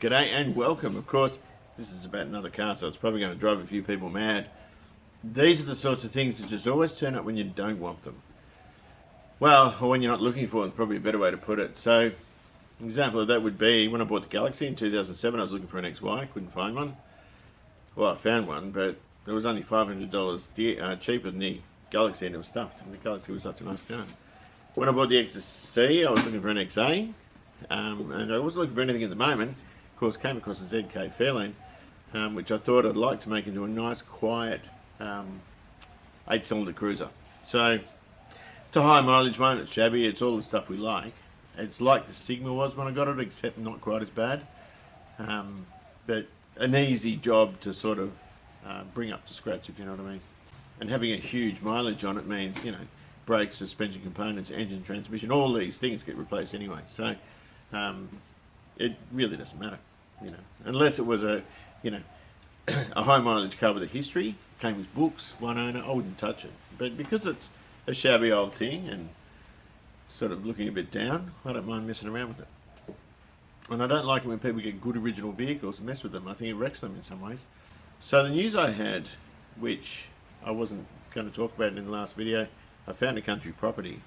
G'day and welcome. Of course, this is about another car, so it's probably going to drive a few people mad. These are the sorts of things that just always turn up when you don't want them. Well, or when you're not looking for them, probably a better way to put it. So, an example of that would be when I bought the Galaxy in 2007, I was looking for an XY, couldn't find one. Well, I found one, but it was only $500 cheaper than the Galaxy, and it was stuffed. And the Galaxy was such a nice car. When I bought the XC, I was looking for an XA, and I wasn't looking for anything at the moment. Of course, came across the ZK Fairlane, which I thought I'd like to make into a nice, quiet 8-cylinder cruiser. So it's a high mileage one, it's shabby, it's all the stuff we like. It's like the Sigma was when I got it, except not quite as bad. But an easy job to sort of bring up to scratch, if you know what I mean. And having a huge mileage on it means, brakes, suspension components, engine, transmission, all these things get replaced anyway. So it really doesn't matter, unless it was a high mileage car with a history, came with books, one owner, I wouldn't touch it. But because it's a shabby old thing and sort of looking a bit down, I don't mind messing around with it. And I don't like it when people get good original vehicles and mess with them. I think it wrecks them in some ways. So the news I had, which I wasn't going to talk about in the last video, I found a country property.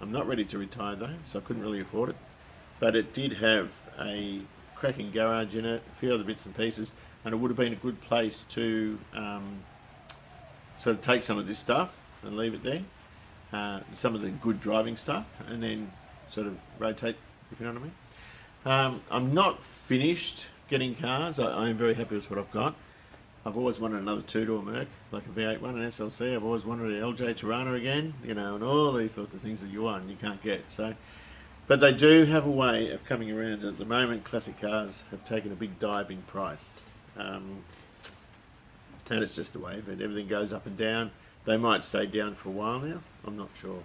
I'm not ready to retire though, so I couldn't really afford it. But it did have a cracking garage in it, a few other bits and pieces, and it would have been a good place to sort of take some of this stuff and leave it there, some of the good driving stuff, and then sort of rotate, if you know what I mean. I'm not finished getting cars. I am very happy with what I've got. I've always wanted another two-door Merc, like a V8 one, an SLC. I've always wanted an LJ Tirana again, and all these sorts of things that you want and you can't get. So, but they do have a way of coming around. At the moment, classic cars have taken a big dive in price. And it's just the way of it. Everything goes up and down. They might stay down for a while now. I'm not sure.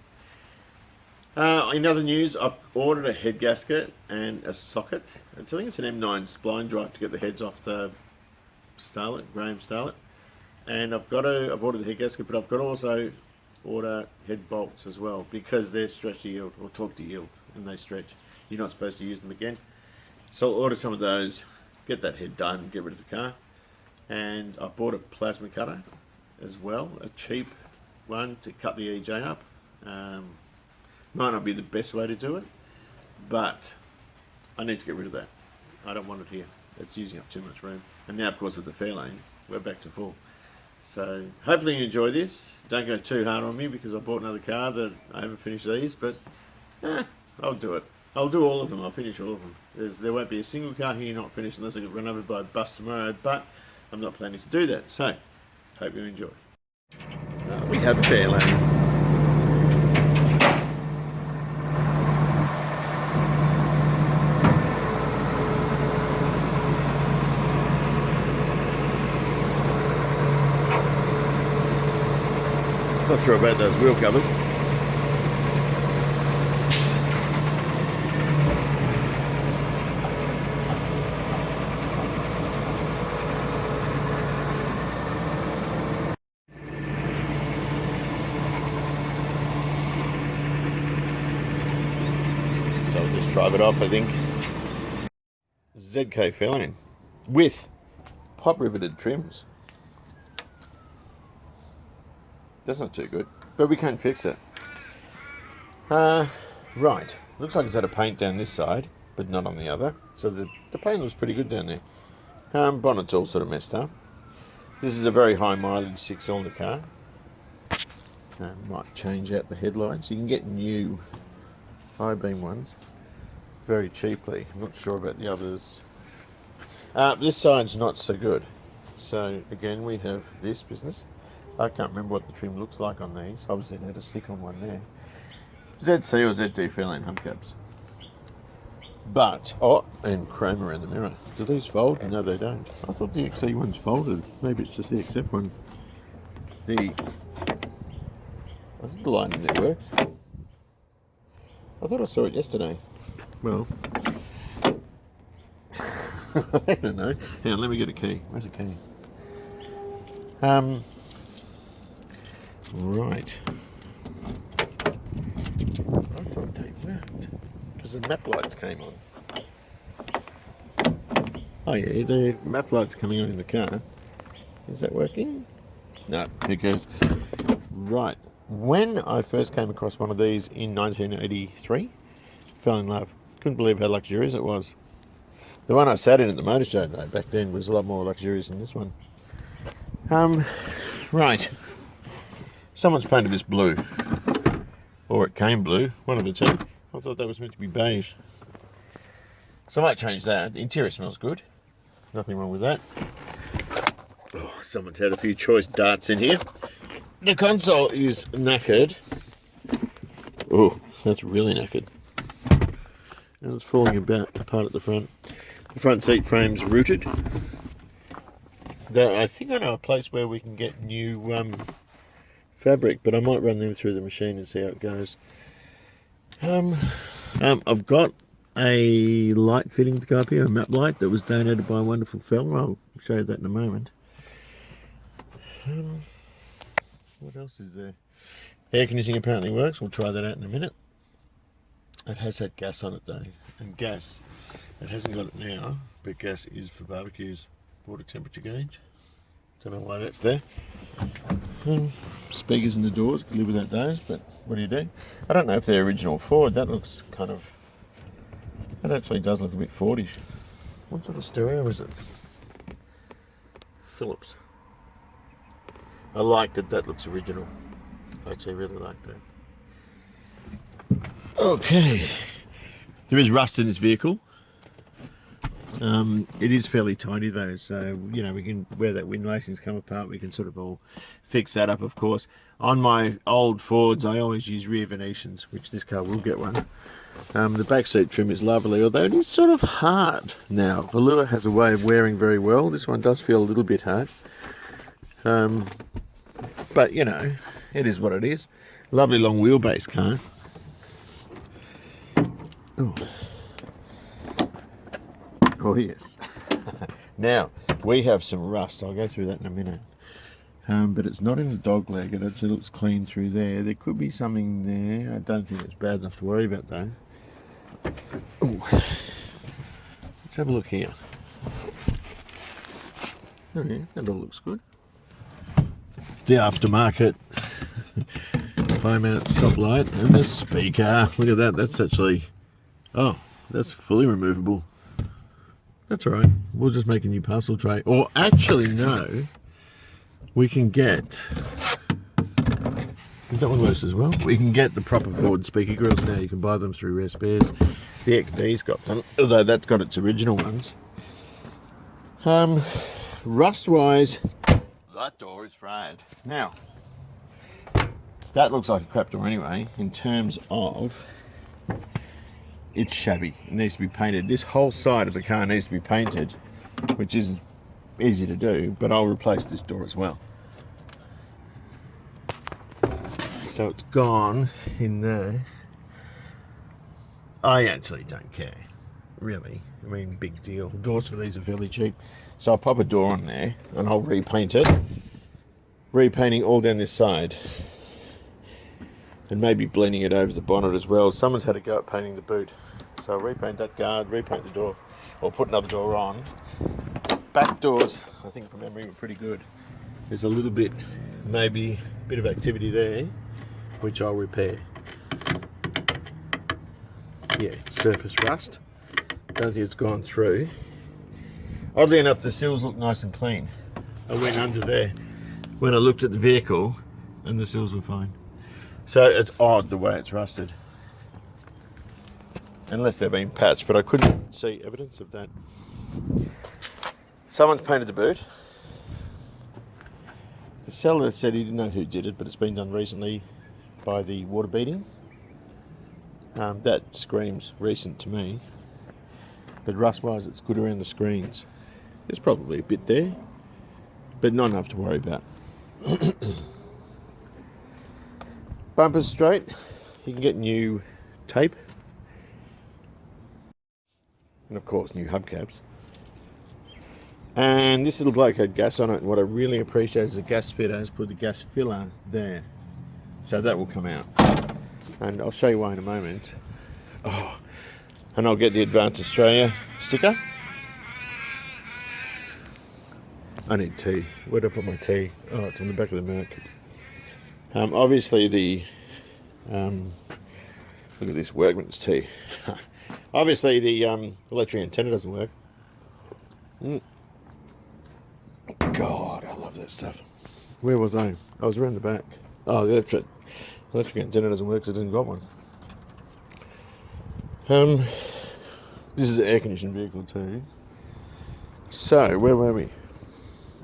In other news, I've ordered a head gasket and a socket. I think it's an M9 spline drive to get the heads off the Starlet, Graham Starlet. And I've ordered the head gasket, but I've got to also order head bolts as well, because they're stretch to yield or torque to yield, and they stretch. You're not supposed to use them again. So I'll order some of those, get that head done, get rid of the car. And I bought a plasma cutter as well, a cheap one to cut the EJ up. Might not be the best way to do it, but I need to get rid of that. I don't want it here. It's using up too much room. And now, of course, with the Fairlane, we're back to full. So hopefully you enjoy this. Don't go too hard on me, because I bought another car that I haven't finished these, but I'll do it. I'll do all of them. I'll finish all of them. There won't be a single car here not finished unless I get run over by a bus tomorrow, but I'm not planning to do that. So hope you enjoy. We have Fairlane. Not sure about those wheel covers. So I'll just drive it off, I think. ZK Fairlane with pop riveted trims. That's not too good, but we can't fix it. Right, looks like it's had a paint down this side, but not on the other. So the paint looks pretty good down there. Bonnet's all sort of messed up. This is a very high mileage 6-cylinder car. Might change out the headlights. You can get new high beam ones very cheaply. I'm not sure about the others. This side's not so good. So again, we have this business. I can't remember what the trim looks like on these. Obviously, they had a stick on one there. ZC or ZD Fairlane hubcaps. But, and chrome around the mirror. Do these fold? No, they don't. I thought the XC one's folded. Maybe it's just the XF one. I think the lighting there works. I thought I saw it yesterday. Well, I don't know. Hang on, let me get a key. Where's the key? Right. I thought they worked because the map lights came on. Oh yeah, the map light's coming on in the car. Is that working? No, who cares? Right. When I first came across one of these in 1983, fell in love. Couldn't believe how luxurious it was. The one I sat in at the motor show though back then was a lot more luxurious than this one. Right. Someone's painted this blue. Or it came blue, one of the two. I thought that was meant to be beige. So I might change that. The interior smells good. Nothing wrong with that. Oh, someone's had a few choice darts in here. The console is knackered. Oh, that's really knackered. And it's falling apart at the front. The front seat frame's rooted. Though I think I know a place where we can get new fabric, but I might run them through the machine and see how it goes. I've got a light fitting to go up here, a map light that was donated by a wonderful fellow. I'll show you that in a moment. What else is there? Air conditioning apparently works. We'll try that out in a minute. It has had gas on it though, and gas, it hasn't got it now, but gas is for barbecues. Water temperature gauge. Don't know why that's there. Speakers in the doors, could live without those, but what do you do? I don't know if they're original Ford. That looks kind of, that actually does look a bit Fordish. What sort of stereo is it? Philips. I like that. That looks original. I actually really like that. Okay. There is rust in this vehicle. It is fairly tiny though, so you know we can, where that wind lacing's come apart, we can sort of all fix that up. Of course, on my old Fords, I always use rear Venetians, which this car will get one. The back seat trim is lovely, although it is sort of hard now. Velour has a way of wearing very well. This one does feel a little bit hard, but you know, it is what it is. Lovely long wheelbase car. Oh. Oh yes. Now, we have some rust. I'll go through that in a minute. But it's not in the dog leg. It actually looks clean through there. There could be something there. I don't think it's bad enough to worry about though. Ooh. Let's have a look here. Oh yeah, that all looks good. The aftermarket high mount stop light and the speaker. Look at that. That's actually, oh, that's fully removable. That's all right. We'll just make a new parcel tray. Or actually, no. We can get... Is that one worse as well? We can get the proper Ford speaker grills now. You can buy them through Rare Spares. The XD's got them, although that's got its original ones. Rust-wise, that door is frayed. Now, that looks like a crap door anyway, in terms of... It's shabby. It needs to be painted. This whole side of the car needs to be painted, which is easy to do, but I'll replace this door as well. So it's gone in there. I actually don't care, really. I mean, big deal. Doors for these are fairly cheap. So I'll pop a door on there and I'll repaint it. Repainting all down this side. And maybe blending it over the bonnet as well. Someone's had a go at painting the boot. So I'll repaint that guard, repaint the door, or put another door on. Back doors, I think from memory, were pretty good. There's a little bit, maybe a bit of activity there, which I'll repair. Yeah, surface rust. Don't think it's gone through. Oddly enough, the sills look nice and clean. I went under there when I looked at the vehicle and the sills were fine. So it's odd the way it's rusted. Unless they're being patched, but I couldn't see evidence of that. Someone's painted the boot. The seller said he didn't know who did it, but it's been done recently by the water beading. That screams recent to me. But rust-wise, it's good around the screens. There's probably a bit there, but not enough to worry about. Bumpers straight. You can get new tape. And of course new hubcaps. And this little bloke had gas on it, and what I really appreciate is the gas fitter has put the gas filler there. So that will come out. And I'll show you why in a moment. Oh, and I'll get the Advanced Australia sticker. I need tea. Where'd I put my tea? Oh, it's on the back of the Merc. Obviously the look at this workman's tea. Obviously the electric antenna doesn't work. God, I love that stuff. Where was I? I was around the back. Oh, the electric antenna doesn't work because I didn't got one. This is an air-conditioned vehicle too. So, where were we?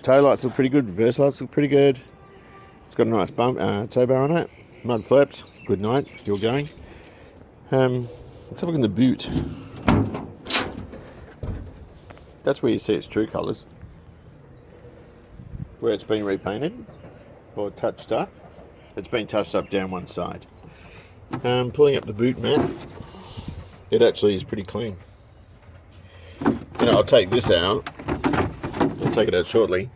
Tail lights look pretty good. Reverse lights look pretty good. It's got a nice bump, tow bar on it. Mud flaps. Good night if you're going. Let's have a look in the boot. That's where you see its true colours. Where it's been repainted or touched up. It's been touched up down one side. Pulling up the boot mat, it actually is pretty clean. You know, I'll take this out. I'll take it out shortly.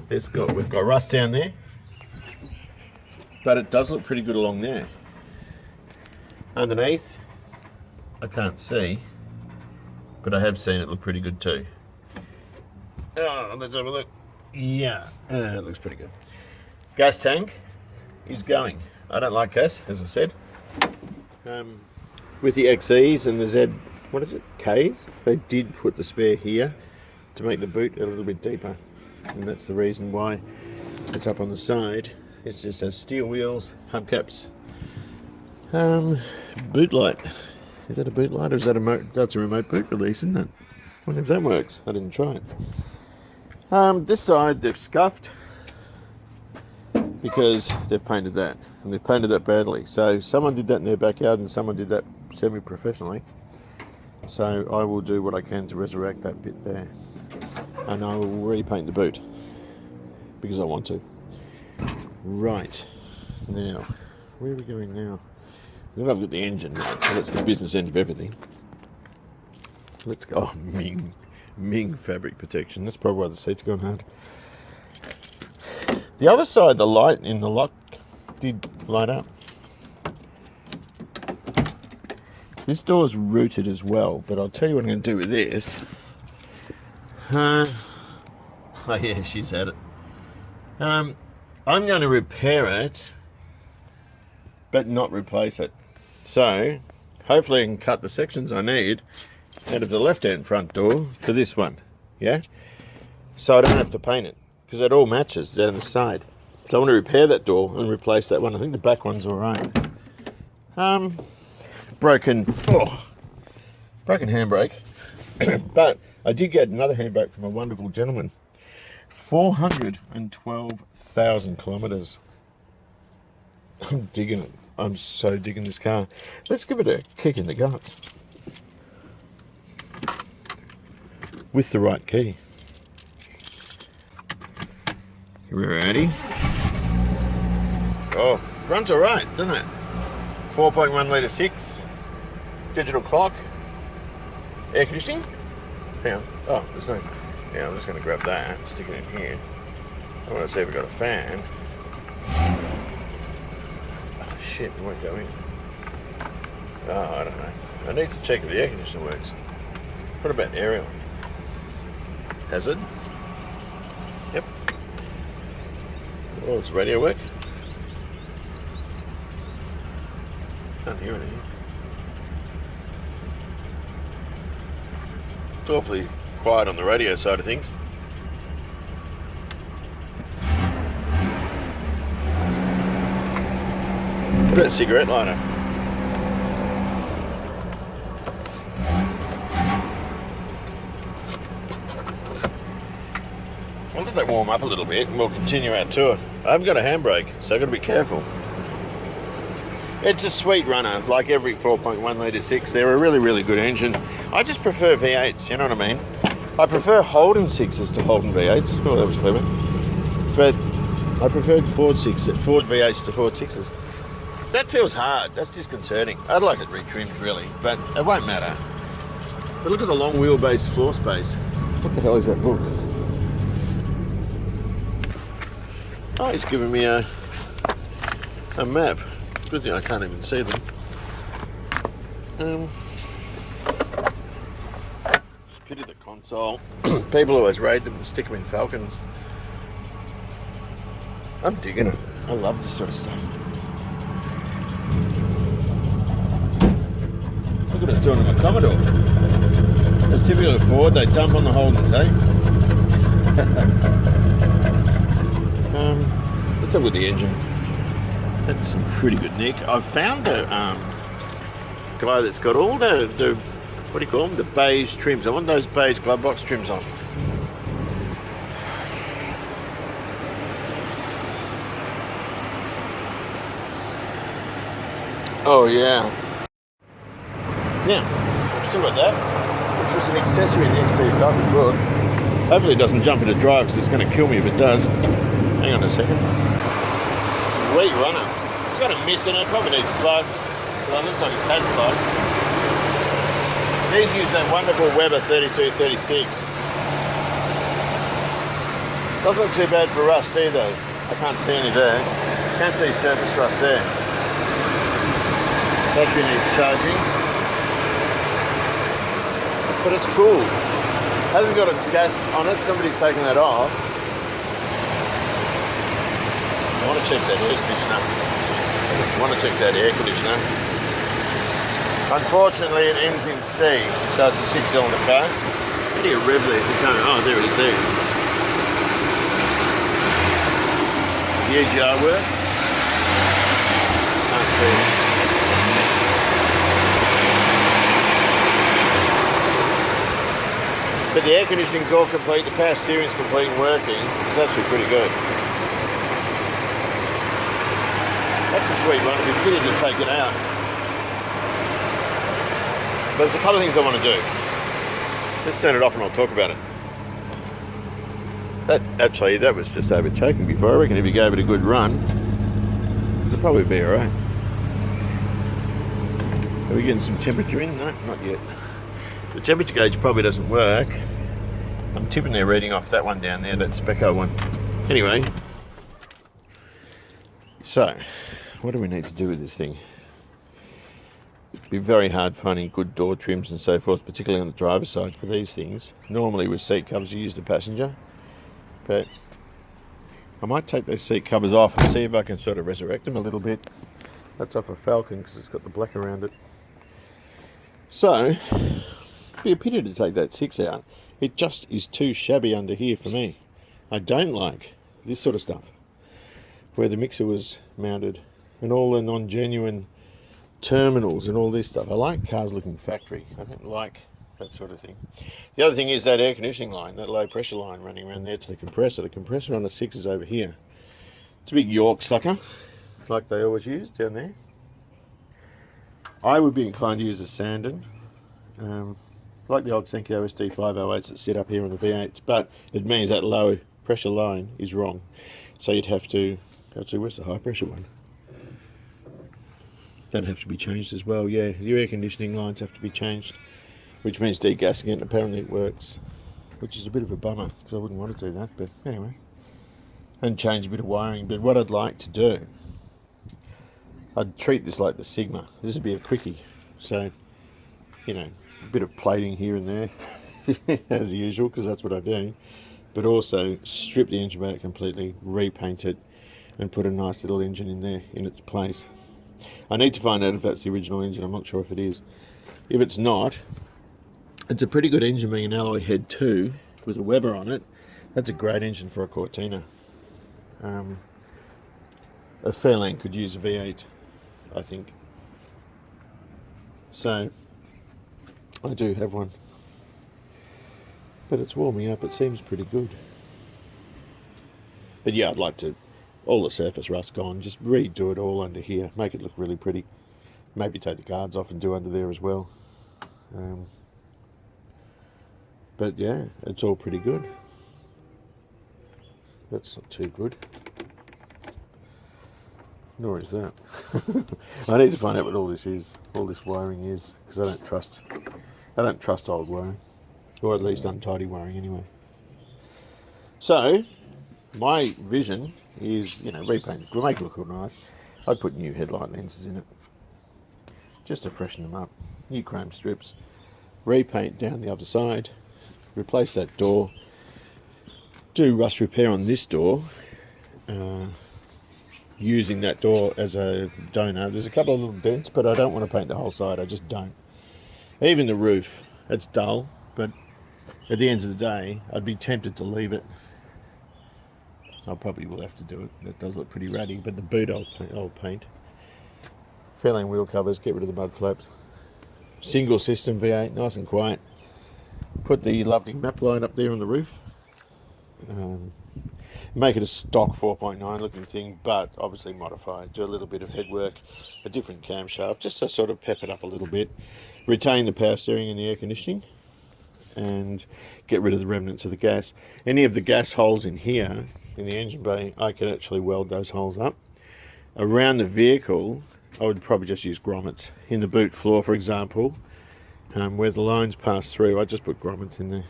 We've got rust down there, but it does look pretty good along there. Underneath, I can't see, but I have seen it look pretty good too. Oh, let's have a look. Yeah, it looks pretty good. Gas tank is going. I don't like gas, as I said. With the XEs and the Z, what is it, Ks, they did put the spare here to make the boot a little bit deeper. And that's the reason why it's up on the side. It just has steel wheels, hubcaps. Boot light. Is that a boot light or is that that's a remote boot release, isn't it? I wonder if that works. I didn't try it. This side they've scuffed because they've painted that, and they've painted that badly. So someone did that in their backyard and someone did that semi-professionally. So I will do what I can to resurrect that bit there, and I will repaint the boot because I want to. Right, now where are we going now? We're going to look at the engine. So that's the business end of everything. Let's go. Oh, Ming fabric protection. That's probably why the seat's gone hard. The other side, the light in the lock did light up. This door's rooted as well, but I'll tell you what I'm going to do with this. Oh yeah, she's had it. I'm going to repair it, but not replace it. So, hopefully I can cut the sections I need out of the left-hand front door for this one, yeah? So I don't have to paint it, because it all matches down the side. So I want to repair that door and replace that one. I think the back one's all right. Broken handbrake. But I did get another handbrake from a wonderful gentleman. 412,000 kilometres. I'm digging it. I'm so digging this car. Let's give it a kick in the guts. With the right key. Ready? Oh, runs alright, doesn't it? 4.1 litre 6. Digital clock. Air conditioning. Hang on. Oh, there's no. Yeah, I'm just going to grab that and stick it in here. I want to see if we've got a fan. Oh shit, it won't go in. Oh, I don't know. I need to check if the air conditioner works. What about aerial? Has it? Yep. Oh, does radio work? Can't hear anything. It's awfully quiet on the radio side of things. What about a cigarette lighter? I'll let that warm up a little bit and we'll continue our tour. I haven't got a handbrake, so I've got to be careful. It's a sweet runner, like every 4.1 litre 6. They're a really, really good engine. I just prefer V8s, you know what I mean? I prefer Holden 6s to Holden V8s. Oh, that was clever. But I preferred Ford V8s to Ford 6s. That feels hard. That's disconcerting. I'd like it retrimmed, really, but it won't matter. But look at the long wheelbase floor space. What the hell is that book? Oh, he's giving me a map. Good thing I can't even see them. Just Pity the console. People always raid them and stick them in Falcons. I'm digging it. I love this sort of stuff. Look what it's doing to my Commodore. It's typical of Ford, they dump on the Holdens, eh? What's up with the engine? That's some pretty good nick. I've found a guy that's got all the what do you call them? The beige trims. I want those beige glove box trims on. Oh yeah. Now, I've still got that, which was an accessory in the XT Falcon book. Hopefully it doesn't jump into drive because it's going to kill me if it does. Hang on a second. Sweet runner. It's got a miss in it, probably needs plugs. Well, it looks like it's had plugs. These use that wonderful Weber 3236. Doesn't look too bad for rust either. I can't see any there. Can't see surface rust there. Battery needs charging. But it's cool. Hasn't got its gas on it. Somebody's taken that off. I want to check that air conditioner. Unfortunately, it ends in C, so it's a 6-cylinder car. How do you rev these? Oh, there it is there. The EGR work? Can't see. But the air conditioning's all complete, the power steering's complete and working. It's actually pretty good. That's a sweet one. It'd be pity to take it out. But there's a couple of things I want to do. Let's turn it off and I'll talk about it. That was just over choking before. I reckon if you gave it a good run, it'll probably be alright. Are we getting some temperature in? No, not yet. The temperature gauge probably doesn't work. I'm tipping their reading off that one down there, that Speco one. Anyway, so what do we need to do with this thing? It'd be very hard finding good door trims and so forth, particularly on the driver's side for these things. Normally with seat covers you use the passenger, but I might take those seat covers off and see if I can sort of resurrect them a little bit. That's off a Falcon because it's got the black around it. So, it'd be a pity to take that 6 out. It just is too shabby under here for me. I don't like this sort of stuff, where the mixer was mounted and all the non-genuine terminals and all this stuff. I like cars looking factory. I don't like that sort of thing. The other thing is that air conditioning line, that low pressure line running around there to the compressor. The compressor on the 6 is over here. It's a big York sucker, like they always use down there. I would be inclined to use a Sandon, like the old Senko SD 508s that sit up here on the V8s, but it means that low pressure line is wrong. So you'd have to, actually where's the high pressure one? That'd have to be changed as well, yeah. Your air conditioning lines have to be changed, which means degassing it, and apparently it works, which is a bit of a bummer, because I wouldn't want to do that, but anyway. And change a bit of wiring, but what I'd like to do, I'd treat this like the Sigma. This would be a quickie, so, you know, a bit of plating here and there, as usual, because that's what I do, but also strip the engine back completely, repaint it, and put a nice little engine in there, in its place. I need to find out if that's the original engine. I'm not sure if it is. If it's not, it's a pretty good engine being an alloy head too, with a Weber on it. That's a great engine for a Cortina. A Fairlane could use a V8, I think. So, I do have one. But it's warming up. It seems pretty good. But yeah, I'd like to, all the surface rust gone, just redo it all under here, make it look really pretty. Maybe take the guards off and do under there as well. But yeah, it's all pretty good. That's not too good. Nor is that. I need to find out what all this is, all this wiring is, because I don't trust old wiring, or at least untidy wiring anyway. So, my vision is, you know, repaint it, make it look nice. I'd put new headlight lenses in it, just to freshen them up, new chrome strips, repaint down the other side, replace that door, do rust repair on this door, using that door as a donor. There's a couple of little dents, but I don't want to paint the whole side. I just don't. Even the roof, it's dull, but at the end of the day, I'd be tempted to leave it. I probably will have to do it. That does look pretty ratty, but the boot I'll paint. Fairlane wheel covers, get rid of the mud flaps. Single system V8, nice and quiet. Put the lovely map line up there on the roof. Make it a stock 4.9 looking thing, but obviously modify it. Do a little bit of headwork, a different camshaft, just to sort of pep it up a little bit. Retain the power steering and the air conditioning, and get rid of the remnants of the gas. Any of the gas holes in here, in the engine bay, I could actually weld those holes up. Around the vehicle, I would probably just use grommets. In the boot floor, for example, where the lines pass through, I just put grommets in there.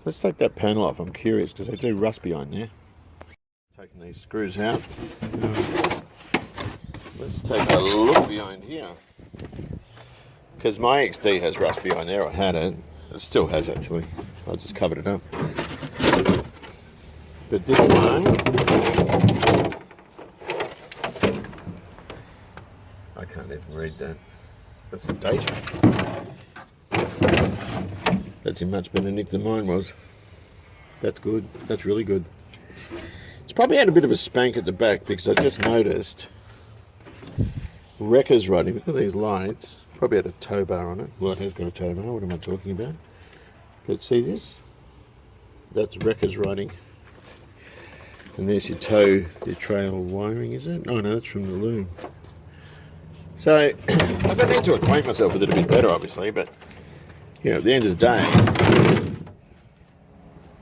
Let's take that panel off. I'm curious because they do rust behind there. Taking these screws out. Let's take a look behind here. Because my XD has rust behind there. I had it. It still has actually. I just covered it up. But this one, I can't even read that. That's the date. That's in much better nick than mine was. That's good. That's really good. It's probably had a bit of a spank at the back because I just noticed Wrecker's writing. Look at these lights. Probably had a tow bar on it. Well, it has got a tow bar. What am I talking about? But see this? That's Wrecker's writing. And there's your tow, your trail wiring, is it? Oh no, that's from the loom. So, I need to acquaint myself with it a bit better, obviously, but, you know, at the end of the day,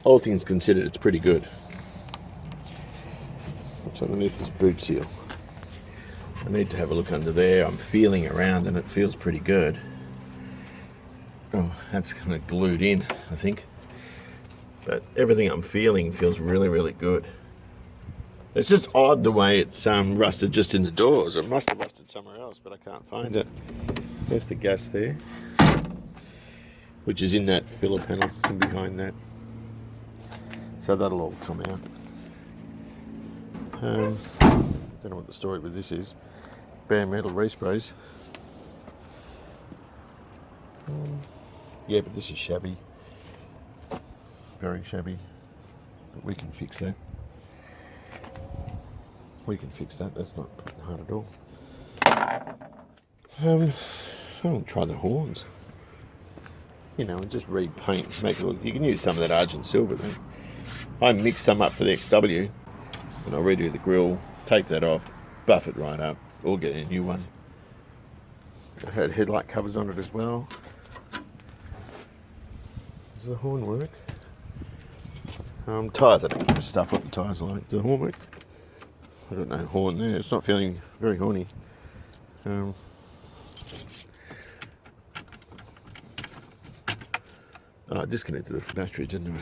all things considered, it's pretty good. What's underneath this boot seal? I need to have a look under there. I'm feeling around and it feels pretty good. Oh, that's kind of glued in, I think. But everything I'm feeling feels really, really good. It's just odd the way it's rusted just in the doors. It must have rusted somewhere else, but I can't find it. There's the gas there, which is in that filler panel and behind that. So that'll all come out. Don't know what the story with this is. Bare metal resprays. Yeah, but this is shabby. Very shabby. But we can fix that. We can fix that. That's not hard at all. I'll try the horns. You know, and just repaint, make it look. You can use some of that argent silver though. I mixed some up for the XW, and I'll redo the grille, take that off, buff it right up, or get a new one. I had headlight covers on it as well. Does the horn work? Tyres, I don't give a stuff what the tyres are like. Does the horn work? I don't know, horn there. It's not feeling very horny. I disconnected the battery, didn't I?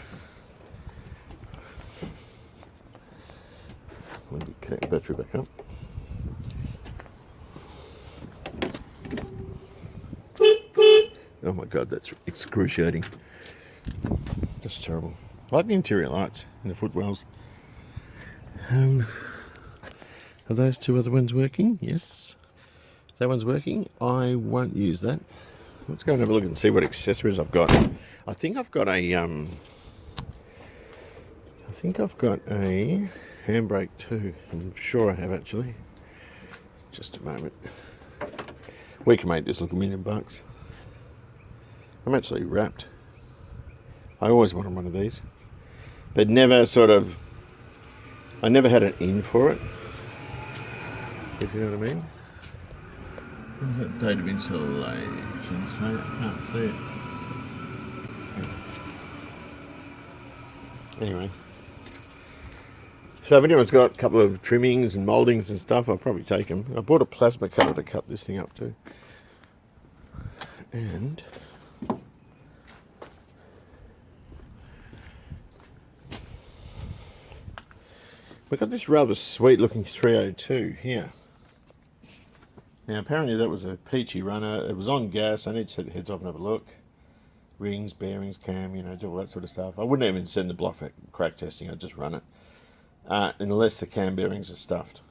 Let me connect the battery back up. Oh my god, that's excruciating. That's terrible. I like the interior lights and the footwells. Are those two other ones working? Yes. That one's working. I won't use that. Let's go and have a look and see what accessories I've got. I think I've got a handbrake too. I'm sure I have actually. Just a moment. We can make this look $1 million. I'm actually wrapped. I always wanted one of these, but never I never had an in for it, if you know what I mean. What's that date of installation? So I can't see it. Anyway, so if anyone's got a couple of trimmings and mouldings and stuff, I'll probably take them. I bought a plasma cutter to cut this thing up too. And we've got this rather sweet looking 302 here. Now apparently that was a peachy runner. It was on gas. I need to set the heads off and have a look. rings, bearings, cam, do all that sort of stuff. I wouldn't even send the block for crack testing. I'd just run it, unless the cam bearings are stuffed.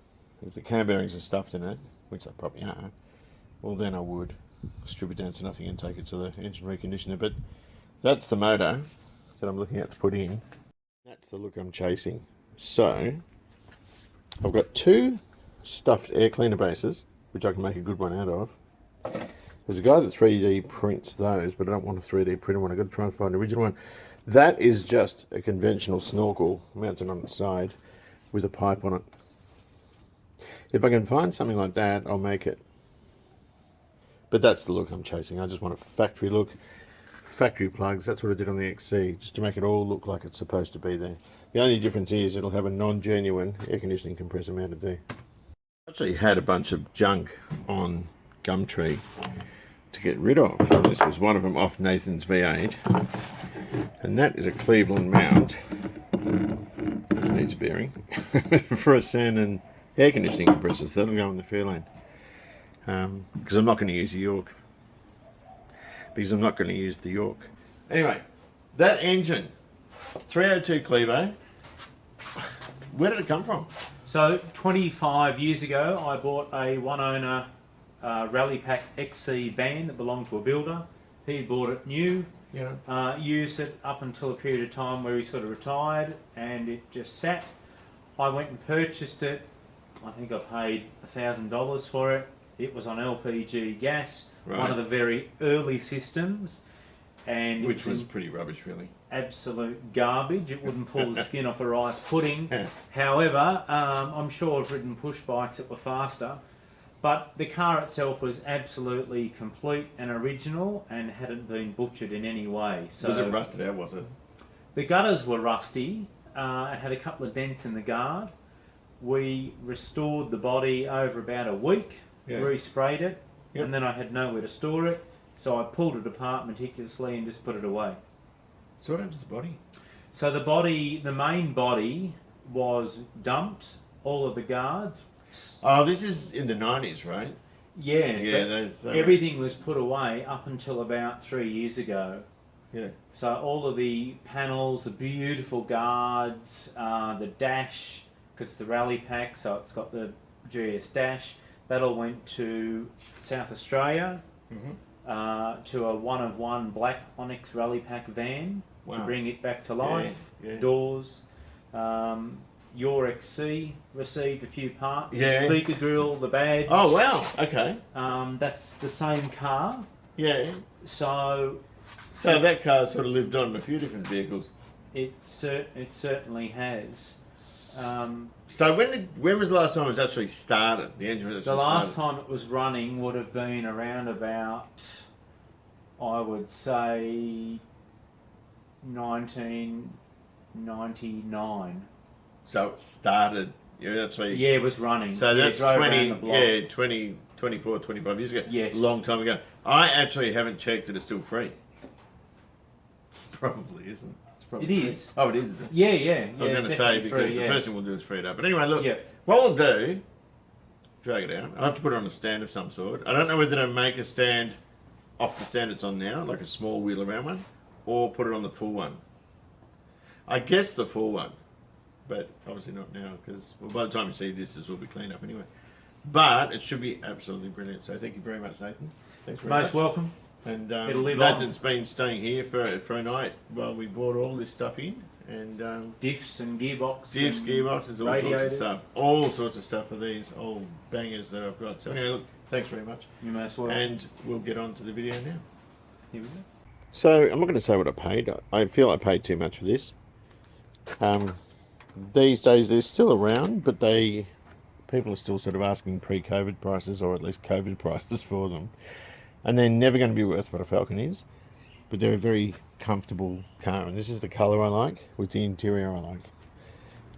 If the cam bearings are stuffed in it, which they probably are, well then I would strip it down to nothing and take it to the engine reconditioner. But that's the motor that I'm looking at to put in. That's the look I'm chasing. So I've got 2 stuffed air cleaner bases, which I can make a good one out of. There's a guy that 3D prints those, but I don't want a 3D printer one. I've got to try and find an original one. That is just a conventional snorkel mounted on its side with a pipe on it. If I can find something like that, I'll make it. But that's the look I'm chasing. I just want a factory look, factory plugs. That's what I did on the XC, just to make it all look like it's supposed to be there. The only difference is it'll have a non-genuine air conditioning compressor mounted there. I actually had a bunch of junk on Gumtree to get rid of. This was one of them off Nathan's V8, and that is a Cleveland mount. It needs a bearing for a sand and air conditioning compressor. So that'll go in the Fairlane, because I'm not going to use the York. Anyway, that engine, 302 Clevo. Where did it come from? So 25 years ago, I bought a one-owner Rally Pack XC van that belonged to a builder. He bought it new, used it up until a period of time where he sort of retired, and it just sat. I went and purchased it. I think I paid $1,000 for it. It was on LPG gas, one of the very early systems, and which was pretty rubbish, really. Absolute garbage. It wouldn't pull the skin off a rice pudding. However, I'm sure I've ridden push bikes that were faster. But the car itself was absolutely complete and original and hadn't been butchered in any way. So was it rusted out, was it? The gutters were rusty. It had a couple of dents in the guard. We restored the body over about a week, resprayed it, and then I had nowhere to store it. So I pulled it apart meticulously and just put it away. So what happened to the body? So the main body was dumped, all of the guards. Oh, this is in the 90s, right? Yeah, everything was put away up until about 3 years ago. Yeah. So all of the panels, the beautiful guards, the dash, because it's the Rally Pack, so it's got the GS dash, that all went to South Australia, to a one-of-one black Onyx Rally Pack van to bring it back to life. Doors. Your XC received a few parts. The speaker grill, the badge. Oh wow! Okay. That's the same car. Yeah. So that car sort of lived on in a few different vehicles. It certainly has. So when was the last time it was actually started? The engine was actually the last time it was running would have been around about, I would say, 1999. So it started, actually... Yeah, it was running. So that's 24, 25 years ago. Yes. A long time ago. I actually haven't checked that it's still free. Probably isn't. It is. Oh, it is, is it? Yeah. I was going to say, because the first thing we'll do is free it up. But anyway, look, what we'll do, drag it out. I'll have to put it on a stand of some sort. I don't know whether to make a stand off the stand it's on now, like a small wheel around one, or put it on the full one. I guess the full one. But obviously not now, because by the time you see this will be cleaned up anyway. But it should be absolutely brilliant. So thank you very much, Nathan. Thanks very much. Most welcome. And Nathan's been staying here for a night while we brought all this stuff in. And diffs and gearboxes. Gearboxes, all sorts of stuff. All sorts of stuff for these old bangers that I've got. So anyway, look, thanks very much. You're most welcome. And we'll get on to the video now. Here we go. So I'm not going to say what I paid. I feel I paid too much for this. These days they're still around, but people are still sort of asking pre-COVID prices, or at least COVID prices for them. And they're never going to be worth what a Falcon is, but they're a very comfortable car, and this is the colour I like with the interior I like.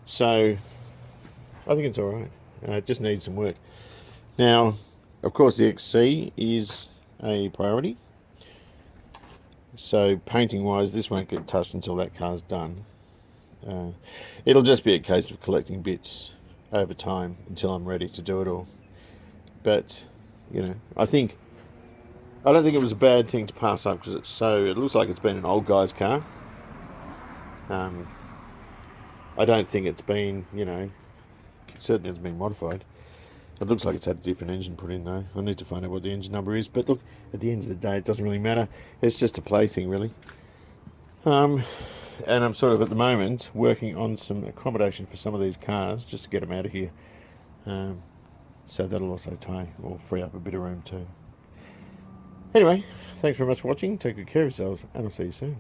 So I think it's alright. It just needs some work. Now, of course, the XC is a priority. So painting wise, this won't get touched until that car's done. It'll just be a case of collecting bits over time until I'm ready to do it all. But, I think I don't think it was a bad thing to pass up because it looks like it's been an old guy's car. I don't think it's been, certainly hasn't been modified. It looks like it's had a different engine put in though. I need to find out what the engine number is. But look, at the end of the day, it doesn't really matter. It's just a plaything, really. And I'm sort of at the moment working on some accommodation for some of these cars just to get them out of here. So that'll also free up a bit of room too. Anyway, thanks very much for watching. Take good care of yourselves, and I'll see you soon.